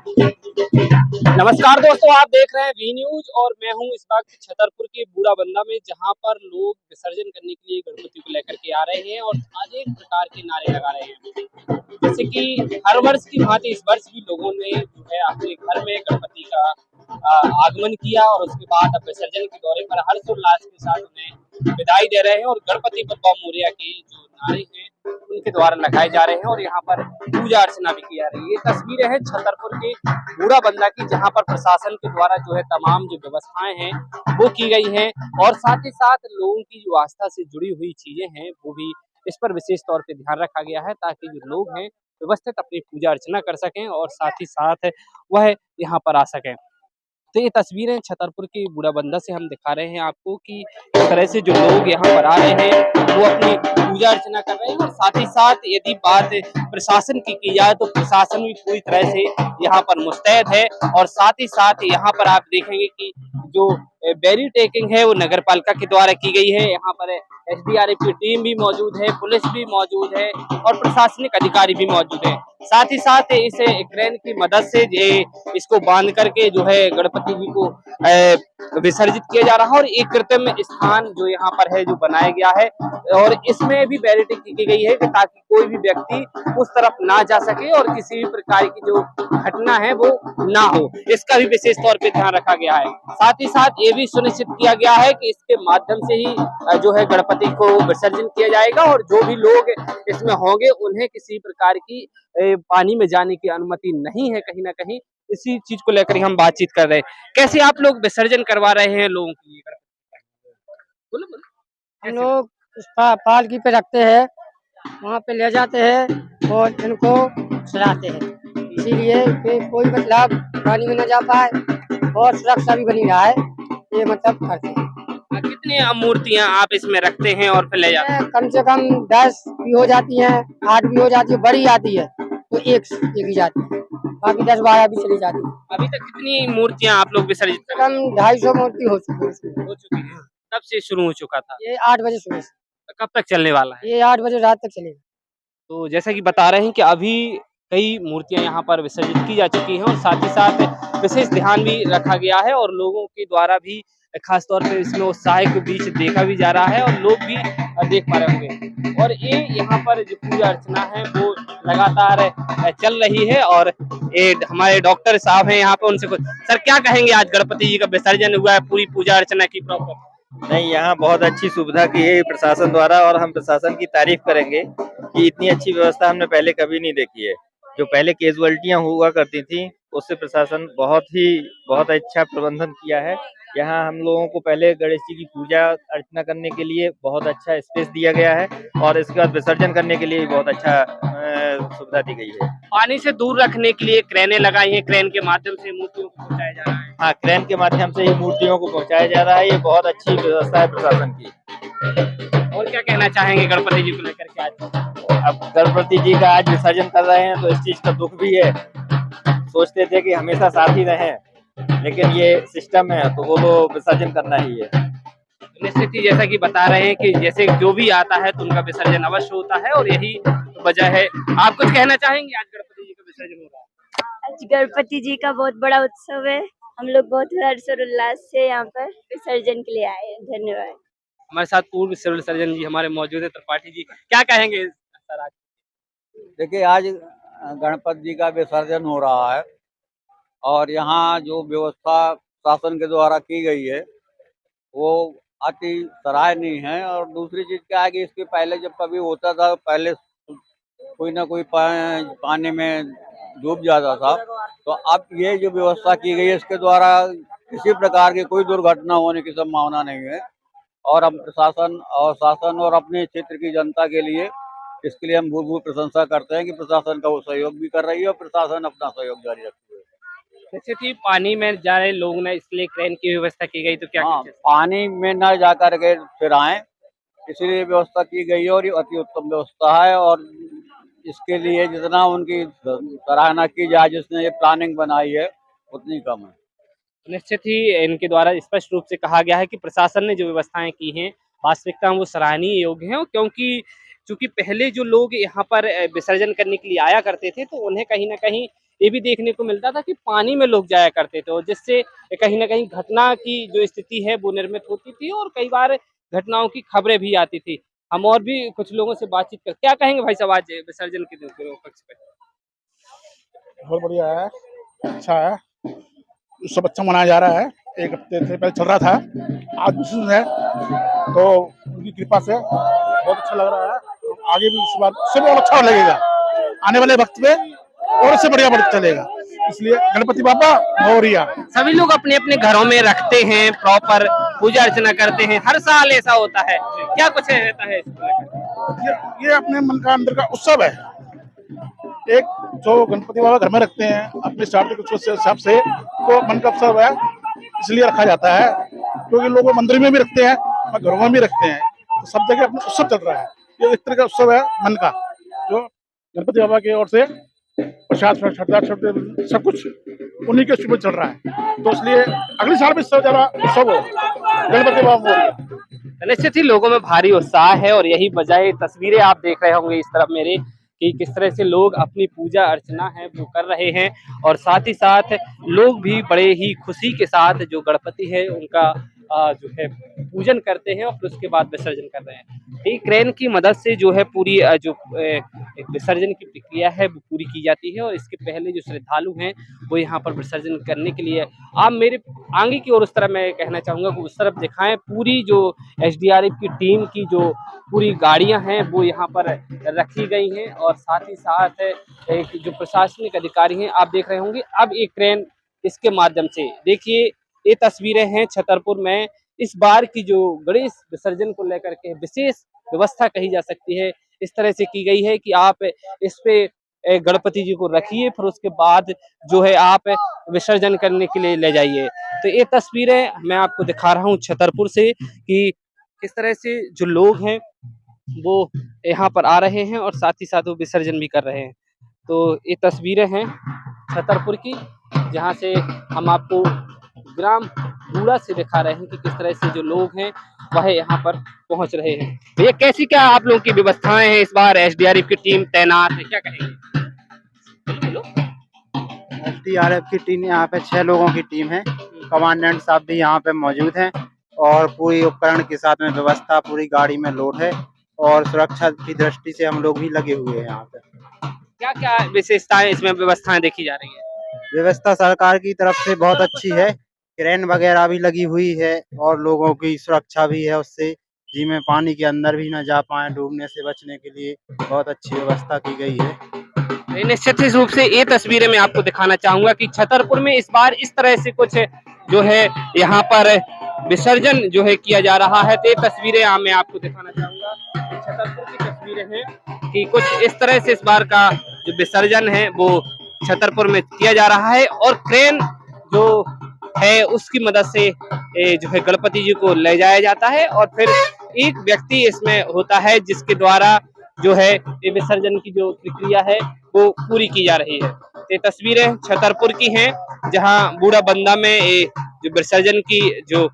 नमस्कार दोस्तों, आप देख रहे हैं वी न्यूज और मैं हूं इस वक्त छतरपुर के बूढ़ाबंदा में, जहां पर लोग विसर्जन करने के लिए गणपति को लेकर के आ रहे हैं और अनेक प्रकार के नारे लगा रहे हैं। जैसे कि हर वर्ष की भांति इस वर्ष भी लोगों ने जो है अपने घर में गणपति का आगमन किया और उसके बाद अब विसर्जन के दौरे पर हर्षोल्लास के साथ उन्हें विदाई दे रहे हैं और गणपति बप्पा मोरया के जो नारे हैं उनके द्वारा लगाए जा रहे हैं और यहाँ पर पूजा अर्चना भी की जा रही है। ये तस्वीरें हैं छतरपुर के बूढ़ाबंदा की, जहाँ पर प्रशासन के द्वारा जो है तमाम जो व्यवस्थाएं हैं वो की गई हैं और साथ ही साथ लोगों की जो आस्था से जुड़ी हुई चीजें हैं वो भी इस पर विशेष तौर पे ध्यान रखा गया है, ताकि जो लोग हैं व्यवस्थित अपनी पूजा अर्चना कर सकें और साथ ही साथ वह यहाँ पर आ सकें। तो ये तस्वीरें छतरपुर की बूढ़ाबंदा से हम दिखा रहे हैं आपको कि इस तरह से जो लोग यहाँ पर आ रहे हैं वो अपनी पूजा अर्चना कर रहे हैं और साथ ही साथ यदि बात प्रशासन की जाए तो प्रशासन भी पूरी तरह से यहाँ पर मुस्तैद है और साथ ही साथ यहाँ पर आप देखेंगे कि जो बैरी टेकिंग है वो नगर पालिका के द्वारा की गई है। यहाँ पर एसडीआरएफ की टीम भी मौजूद है, पुलिस भी मौजूद है और प्रशासनिक अधिकारी भी मौजूद है। साथ ही साथ इस क्रेन की मदद से इसको बांध करके जो है गणपति जी को विसर्जित किया जा रहा है और एक कृत्रिम स्थान जो यहाँ पर है जो बनाया गया है और इसमें भी बैरिकेडिंग की गई है कि ताकि कोई भी व्यक्ति उस तरफ ना जा सके और किसी भी प्रकार की जो घटना है वो ना हो, इसका भी विशेष तौर पे ध्यान रखा गया है। साथ ही साथ ये भी सुनिश्चित किया गया है कि इसके माध्यम से ही जो है गणपति को विसर्जन किया जाएगा और जो भी लोग इसमें होंगे उन्हें किसी प्रकार की पानी में जाने की अनुमति नहीं है। कहीं ना कहीं इसी चीज को लेकर हम बातचीत कर रहे हैं। कैसे आप लोग विसर्जन करवा रहे हैं लोगों के लिए? बोलो बोलो। हम लोग पालकी पे रखते हैं, वहाँ पे ले जाते हैं और इनको चलाते हैं, इसीलिए कि कोई मतलब पानी में न जा पाए और सुरक्षा भी बनी रहा है, ये मतलब करते हैं। कितनी मूर्तियां आप इसमें रखते हैं और फिर ले जाते हैं? कम से कम 10 भी हो जाती हैं, 8 भी हो जाती है, बड़ी आती है तो एक ही जाती है, बाकी 10-12 भी चली जाती है। अभी तक कितनी मूर्तियां आप लोग विसर्जित कर? कम 250 मूर्ति हो चुकी है। कब से शुरू हो चुका था? ये 8 बजे सुबह से। कब तक चलने वाला है? ये 8 बजे रात तक चलेगा। तो जैसा कि बता रहे हैं कि अभी कई मूर्तियां यहाँ पर विसर्जित की जा चुकी हैं और साथ ही साथ विशेष ध्यान भी रखा गया है और लोगों के द्वारा भी खास तौर पे इसमें उत्साह के बीच देखा भी जा रहा है और लोग भी देख पा रहे होंगे। और ये यहाँ पर जो पूजा अर्चना है वो लगातार चल रही है और ये हमारे डॉक्टर साहब हैं यहाँ पे, उनसे कुछ सर क्या कहेंगे? आज गणपति जी का विसर्जन हुआ है, पूरी पूजा अर्चना की प्रॉपर। नहीं, यहाँ बहुत अच्छी सुविधा की है प्रशासन द्वारा और हम प्रशासन की तारीफ करेंगे कि इतनी अच्छी व्यवस्था हमने पहले कभी नहीं देखी है। जो पहले कैजुअलिटियाँ हुआ करती थी उससे प्रशासन बहुत अच्छा प्रबंधन किया है। यहाँ हम लोगों को पहले गणेश जी की पूजा अर्चना करने के लिए बहुत अच्छा स्पेस दिया गया है और इसके बाद विसर्जन करने के लिए भी बहुत अच्छा सुविधा दी गई है। पानी से दूर रखने के लिए क्रेनें लगाई हैं, क्रेन के माध्यम से मूर्तियों को पहुंचाया जा रहा है। हाँ, क्रेन के माध्यम से ये मूर्तियों को पहुंचाया जा रहा है, ये बहुत अच्छी व्यवस्था है प्रशासन की। और क्या कहना चाहेंगे गणपति जी को लेकर के? आज अब गणपति जी का आज विसर्जन कर रहे हैं तो इस चीज का दुख भी है। सोचते थे कि हमेशा साथ ही रहें, लेकिन ये सिस्टम है तो वो तो विसर्जन करना ही है। निश्चित ही जैसा कि बता रहे हैं कि जैसे जो भी आता है तो उनका विसर्जन अवश्य होता है और यही वजह है। आप कुछ कहना चाहेंगे? आज गणपति जी का विसर्जन हो रहा है। आज गणपति जी का बहुत बड़ा उत्सव है, हम लोग बहुत हर्षोल्लास से यहाँ पर विसर्जन के लिए आए हैं। धन्यवाद। हमारे साथ पूर्व सिविल सर्जन जी हमारे मौजूद है, त्रिपाठी जी, क्या कहेंगे सर आज? देखिए, आज गणपति जी का विसर्जन हो रहा है और यहाँ जो व्यवस्था शासन के द्वारा की गई है वो अति सराहनीय है। और दूसरी चीज क्या है कि इसके पहले जब कभी होता था, पहले कोई ना कोई पानी में डूब जाता था, तो अब ये जो व्यवस्था की गई है इसके द्वारा किसी प्रकार की कोई दुर्घटना होने की संभावना नहीं है। और हम प्रशासन और शासन और अपने क्षेत्र की जनता के लिए इसके लिए हम भूल प्रशंसा करते हैं कि प्रशासन का वो सहयोग भी कर रही है और प्रशासन अपना सहयोग जारी रखती है। जैसे कि पानी में जा रहे लोग ने, इसलिए क्रेन की व्यवस्था की गई, तो क्या? हाँ, पानी में न जा करके फिर आए, इसलिए व्यवस्था की गई है और ये अति उत्तम व्यवस्था है। और इसके लिए जितना उनकी सराहना की जाए, जिसने ये प्लानिंग बनाई है, उतनी कम है। निश्चित ही इनके द्वारा स्पष्ट रूप से कहा गया है कि प्रशासन ने जो व्यवस्थाएं की हैं वास्तविकता में वो सराहनीय योग्य हैं, क्योंकि चूंकि पहले जो लोग यहाँ पर विसर्जन करने के लिए आया करते थे तो उन्हें कहीं ना कहीं ये भी देखने को मिलता था कि पानी में लोग जाया करते थे, और जिससे कहीं ना कहीं घटना की जो स्थिति है वो निर्मित होती थी, और कई बार घटनाओं की खबरें भी आती थी। हम और भी कुछ लोगों से बातचीत कर, क्या कहेंगे भाई साहब आज विसर्जन के पक्ष पे? बहुत बढ़िया है, अच्छा है, सब अच्छा मनाया जा रहा है। एक हफ्ते से पहले चल रहा था, आज विशेष है, तो उनकी कृपा से बहुत अच्छा लग रहा है। आगे भी इस बार से बहुत अच्छा लगेगा, आने वाले वक्त में और इससे बढ़िया चलेगा। इसलिए गणपति बाबा मोरिया। सभी लोग अपने अपने घरों में रखते हैं, प्रॉपर पूजा अर्चना करते हैं, हर साल ऐसा होता है, क्या कुछ रहता है ये अपने मन का अंदर का उत्सव है। एक जो गणपति बाबा घर में रखते हैं अपने शाब्दिक हिसाब से, तो मन का उत्सव है, इसलिए रखा जाता है। क्योंकि लोग मंदिर में भी रखते हैं और घरों में भी रखते हैं, तो सब जगह अपना उत्सव चल रहा है। ये एक तरह का उत्सव है मन का, जो गणपति बाबा की ओर से प्रसाद सब कुछ उन्हीं के शुभ चल रहा है। तो इसलिए अगले साल भी उत्सव हो गणपति बाबा। निश्चित ही लोगों में भारी उत्साह है, और यही वजह तस्वीरें आप देख रहे होंगे इस तरफ मेरे, कि किस तरह से लोग अपनी पूजा अर्चना है वो कर रहे हैं, और साथ ही साथ लोग भी बड़े ही खुशी के साथ जो गणपति है उनका जो है पूजन करते हैं, और फिर उसके बाद विसर्जन कर रहे हैं। एक क्रेन की मदद से जो है पूरी जो विसर्जन की प्रक्रिया है वो पूरी की जाती है, और इसके पहले जो श्रद्धालु हैं वो यहाँ पर विसर्जन करने के लिए, आप मेरे आगे की ओर उस तरफ मैं कहना चाहूँगा कि उस तरफ दिखाएं, पूरी जो एसडीआरएफ की टीम की जो पूरी गाड़ियां हैं वो यहाँ पर रखी गई हैं, और साथ ही साथ एक जो प्रशासनिक अधिकारी हैं आप देख रहे होंगे। अब एक क्रेन इसके माध्यम से, देखिए ये तस्वीरें हैं छतरपुर में इस बार की जो गणेश विसर्जन को लेकर के विशेष व्यवस्था कही जा सकती है, इस तरह से की गई है कि आप इस पे गणपति जी को रखिए, फिर उसके बाद जो है आप विसर्जन करने के लिए ले जाइए। तो ये तस्वीरें मैं आपको दिखा रहा हूँ छतरपुर से, कि किस तरह से जो लोग हैं वो यहाँ पर आ रहे हैं और साथ ही साथ वो विसर्जन भी कर रहे हैं। तो ये तस्वीरें हैं छतरपुर की, जहाँ से हम आपको ग्राम बूढ़ा से दिखा रहे हैं कि किस तरह से जो लोग हैं वह यहाँ पर पहुँच रहे हैं। भैया कैसी क्या आप लोगों की व्यवस्थाएं हैं, इस बार एसडीआरएफ की टीम तैनात है, क्या कहेंगे? एसडीआरएफ की टीम यहाँ पे 6 लोगों की टीम है, कमांडेंट साहब भी यहाँ पे मौजूद हैं, और पूरी उपकरण के साथ में व्यवस्था पूरी गाड़ी में लोड है, और सुरक्षा की दृष्टि से हम लोग भी लगे हुए हैं यहाँ पे। क्या क्या विशेषताएं इसमें व्यवस्थाएं देखी जा रही है? व्यवस्था सरकार की तरफ से बहुत अच्छी है, क्रेन वगैरह भी लगी हुई है, और लोगों की सुरक्षा भी है, उससे जी में पानी के अंदर भी न जा पाए, डूबने से बचने के लिए बहुत अच्छी व्यवस्था की गई है। निश्चित रूप से ये तस्वीरें मैं आपको दिखाना चाहूंगा कि छतरपुर में इस बार इस तरह से कुछ जो है यहाँ पर विसर्जन जो है किया जा रहा है। तो ये तस्वीरें मैं आपको दिखाना चाहूंगा, छतरपुर की तस्वीरें हैं कि कुछ इस तरह से इस बार का जो विसर्जन है वो छतरपुर में किया जा रहा है, और क्रेन जो है उसकी मदद से जो है गणपति जी को ले जाया जाता है, और फिर एक व्यक्ति इसमें होता है जिसके द्वारा जो है ये विसर्जन की जो प्रक्रिया है वो पूरी की जा रही है। ये तस्वीरें छतरपुर की हैं, जहां बूढ़ा बंदा में ये जो विसर्जन की जो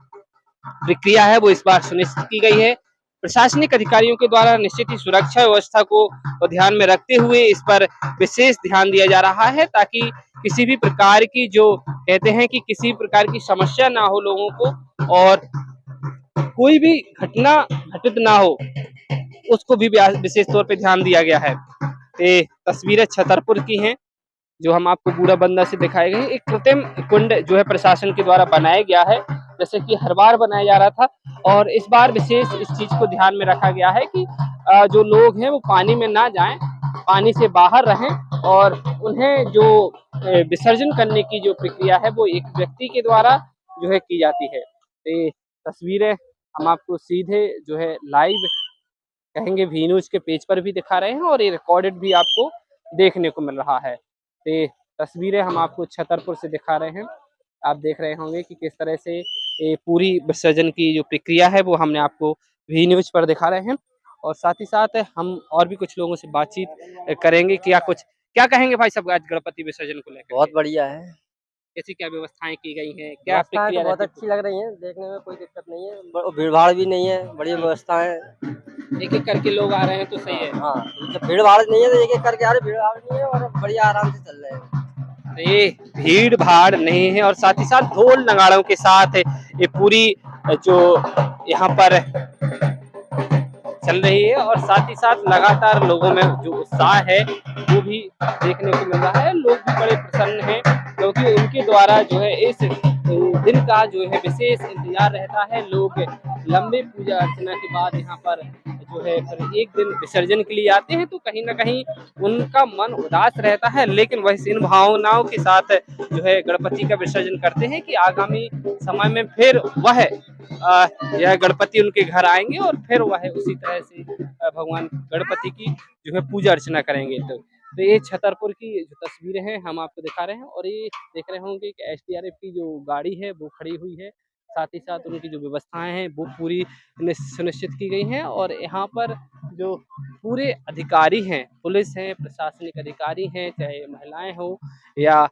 प्रक्रिया है वो इस बार सुनिश्चित की गई है। प्रशासनिक अधिकारियों के द्वारा निश्चित ही सुरक्षा व्यवस्था को ध्यान में रखते हुए इस पर विशेष ध्यान दिया जा रहा है, ताकि किसी भी प्रकार की जो कहते हैं कि किसी प्रकार की समस्या ना हो लोगों को, और कोई भी घटना घटित ना हो उसको भी विशेष तौर पे ध्यान दिया गया है। ये तस्वीरें छतरपुर की हैं जो हम आपको बूढ़ा बंदा से दिखाए गए। एक कृत्रिम कुंड जो है प्रशासन के द्वारा बनाया गया है, जैसे कि हर बार बनाया जा रहा था, और इस बार विशेष इस चीज को ध्यान में रखा गया है कि जो लोग हैं वो पानी में ना जाएं, पानी से बाहर रहें, और उन्हें जो विसर्जन करने की जो प्रक्रिया है वो एक व्यक्ति के द्वारा जो है की जाती है। ये तस्वीरें हम आपको सीधे जो है लाइव कहेंगे वी न्यूज के पेज पर भी दिखा रहे हैं, और ये रिकॉर्डेड भी आपको देखने को मिल रहा है। ये तस्वीरें हम आपको छतरपुर से दिखा रहे हैं, आप देख रहे होंगे कि किस तरह से ये पूरी विसर्जन की जो प्रक्रिया है वो हमने आपको वी न्यूज पर दिखा रहे हैं, और साथ ही साथ हम और भी कुछ लोगों से बातचीत करेंगे। क्या कहेंगे भाई साहब आज गणपति विसर्जन को लेकर? बहुत बढ़िया है, कैसी क्या व्यवस्थाएं की गई हैं, क्या व्यवस्थाएं प्रक्रिया तो बहुत रहती अच्छी लग रही हैं, देखने में कोई दिक्कत नहीं है, भीड़ भाड़ भी नहीं है, बढ़िया व्यवस्था है। एक एक करके लोग आ रहे हैं तो सही है। हाँ, जब भीड़ भाड़ नहीं है तो एक एक करके आ रहे, भीड़ भाड़ नहीं है और बढ़िया आराम से चल रहे हैं। ये भीड़ भाड़ नहीं है और साथ ही साथ ढोल नगाड़ों के साथ ये पूरी जो यहाँ पर चल रही है और साथ ही साथ लगातार लोगों में जो उत्साह है वो भी देखने को मिल रहा है। लोग भी बड़े प्रसन्न हैं क्योंकि उनके द्वारा जो है इस दिन का जो है विशेष इंतजार रहता है। लोग लंबे पूजा अर्चना के बाद यहाँ पर जो है फिर एक दिन विसर्जन के लिए आते हैं तो कहीं ना कहीं उनका मन उदास रहता है, लेकिन वह इन भावनाओं के साथ जो है गणपति का विसर्जन करते हैं कि आगामी समय में फिर वह यह गणपति उनके घर आएंगे और फिर वह उसी तरह से भगवान गणपति की जो है पूजा अर्चना करेंगे। तो ये छतरपुर की जो तस्वीरें हैं हम आपको दिखा रहे हैं और ये देख रहे होंगे कि एसडीआरएफ की जो गाड़ी है वो खड़ी हुई है, साथ ही साथ उनकी जो व्यवस्थाएं हैं वो पूरी सुनिश्चित की गई हैं और यहाँ पर जो पूरे अधिकारी हैं, पुलिस हैं, प्रशासनिक अधिकारी हैं, चाहे महिलाएं हो या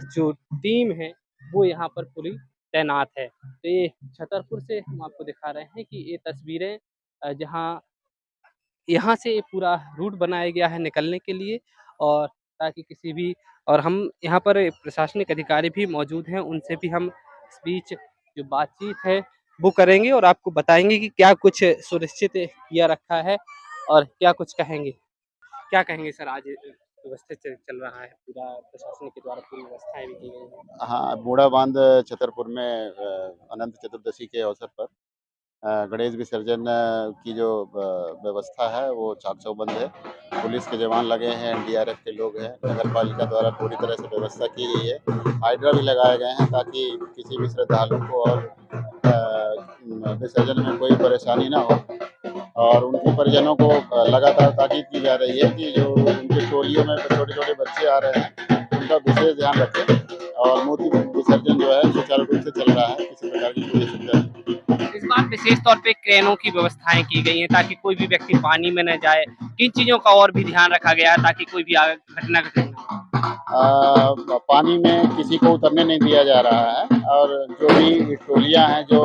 जो टीम है वो यहाँ पर पूरी तैनात है। तो ये छतरपुर से हम आपको दिखा रहे हैं कि ये तस्वीरें जहाँ यहाँ से पूरा रूट बनाया गया है निकलने के लिए और ताकि किसी भी और हम यहाँ पर प्रशासनिक अधिकारी भी मौजूद हैं, उनसे भी हम इस बीच जो बातचीत है वो करेंगे और आपको बताएंगे कि क्या कुछ सुनिश्चित किया रखा है और क्या कुछ कहेंगे। क्या कहेंगे सर, आज व्यवस्थित चल रहा है पूरा प्रशासन के द्वारा पूरी व्यवस्थाएं भी की गई हैं। हाँ, बूढ़ा बांध छतरपुर में अनंत चतुर्दशी के अवसर पर गणेश विसर्जन की जो व्यवस्था है वो चाक चौबंद है। पुलिस के जवान लगे हैं, एनडीआरएफ के लोग हैं, नगर पालिका द्वारा पूरी तरह से व्यवस्था की गई है। हाइड्रा भी लगाए गए हैं ताकि किसी भी श्रद्धालु को और विसर्जन में कोई परेशानी ना हो और उनके परिजनों को लगातार ताकीद की जा रही है कि जो उनके टोलियों में छोटे छोटे बच्चे आ रहे हैं उनका विशेष ध्यान रखें और मूर्ति विसर्जन जो है सुचारू रूप से चल रहा है, किसी प्रकार की कोई असुविधा नहीं। इस बार विशेष तौर पे क्रेनों की व्यवस्थाएं की गई हैं ताकि कोई भी व्यक्ति पानी में न जाए। किन चीजों का और भी ध्यान रखा गया है ताकि कोई भी घटना घटे? पानी में किसी को उतरने नहीं दिया जा रहा है और जो भी टोलियां हैं जो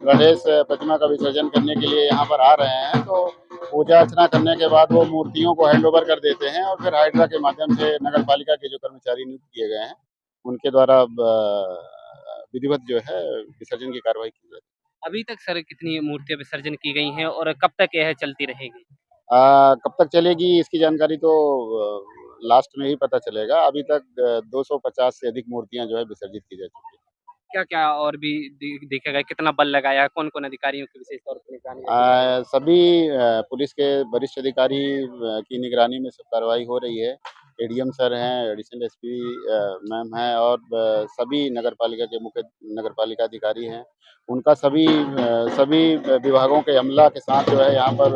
गणेश प्रतिमा का विसर्जन करने के लिए यहाँ पर आ रहे हैं तो पूजा अर्चना करने के बाद वो मूर्तियों को हैंड ओवर कर देते हैं और फिर हाइड्रा के माध्यम से नगर पालिका के जो कर्मचारी नियुक्त किए गए हैं उनके द्वारा विधिवत जो है विसर्जन की कार्रवाई की जाती है। अभी तक सर कितनी मूर्तियां विसर्जन की गई हैं और कब तक यह चलती रहेगी? कब तक चलेगी इसकी जानकारी तो लास्ट में ही पता चलेगा। अभी तक 250 से अधिक मूर्तियां जो है विसर्जित की जा चुकी है। क्या क्या और भी देखा गया, कितना बल लगाया, कौन कौन अधिकारियों की विशेष तौर पर निगरानी? सभी पुलिस के वरिष्ठ अधिकारी की निगरानी में सब कार्रवाई हो रही है। एडीएम सर हैं, एडिशनल एसपी मैम हैं और सभी नगर पालिका के मुख्य नगर पालिका अधिकारी हैं। उनका सभी विभागों के अमला के साथ जो है यहाँ पर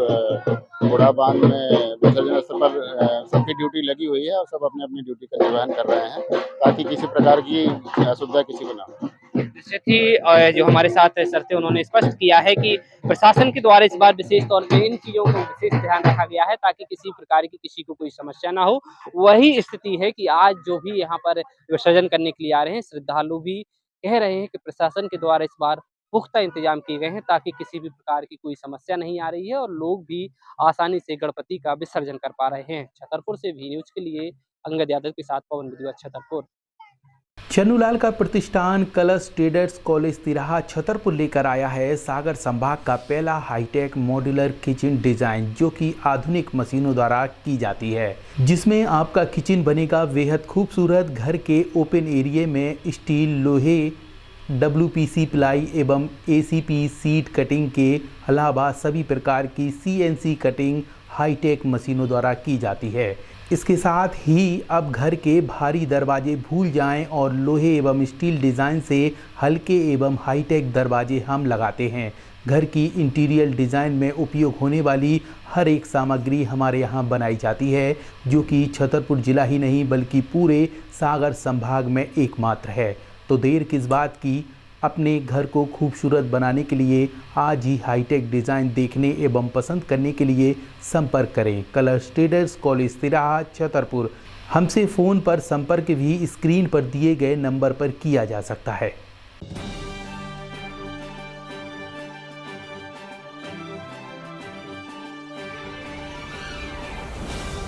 बूढ़ा बांध में विसर्जन स्थल पर सबकी ड्यूटी लगी हुई है और सब अपनी अपनी ड्यूटी का निर्वहन कर रहे हैं ताकि किसी प्रकार की असुविधा किसी को ना हो। निश्चित ही जो हमारे साथ सर थे उन्होंने स्पष्ट किया है कि प्रशासन के द्वारा इस बार विशेष तौर पे इन चीजों को विशेष ध्यान रखा गया है ताकि किसी प्रकार की किसी को कोई समस्या ना हो। वही स्थिति है कि आज जो भी यहाँ पर विसर्जन करने के लिए आ रहे हैं श्रद्धालु भी कह रहे हैं कि प्रशासन के द्वारा इस बार पुख्ता इंतजाम किए गए हैं ताकि किसी भी प्रकार की कोई समस्या नहीं आ रही है और लोग भी आसानी से गणपति का विसर्जन कर पा रहे हैं। छतरपुर से वी न्यूज के लिए अंगद यादव के साथ पवन विद्युत, छतरपुर। चन्नूलाल का प्रतिष्ठान कलश ट्रेडर्स कॉलेज तिराहा छतरपुर लेकर आया है सागर संभाग का पहला हाईटेक मॉड्यूलर किचन डिजाइन जो कि आधुनिक मशीनों द्वारा की जाती है, जिसमें आपका किचन बनेगा बेहद खूबसूरत। घर के ओपन एरिया में स्टील, लोहे, WPC प्लाई एवं ACP सीट कटिंग के अलावा सभी प्रकार की CNC कटिंग हाईटेक मशीनों द्वारा की जाती है। इसके साथ ही अब घर के भारी दरवाजे भूल जाएं और लोहे एवं स्टील डिज़ाइन से हल्के एवं हाईटेक दरवाजे हम लगाते हैं। घर की इंटीरियर डिज़ाइन में उपयोग होने वाली हर एक सामग्री हमारे यहाँ बनाई जाती है जो कि छतरपुर जिला ही नहीं बल्कि पूरे सागर संभाग में एकमात्र है। तो देर किस बात की, अपने घर को खूबसूरत बनाने के लिए आज ही हाईटेक डिज़ाइन देखने एवं पसंद करने के लिए संपर्क करें। कलश ट्रेडर्स कॉलेज तिराहा छतरपुर। हमसे फ़ोन पर संपर्क भी स्क्रीन पर दिए गए नंबर पर किया जा सकता है।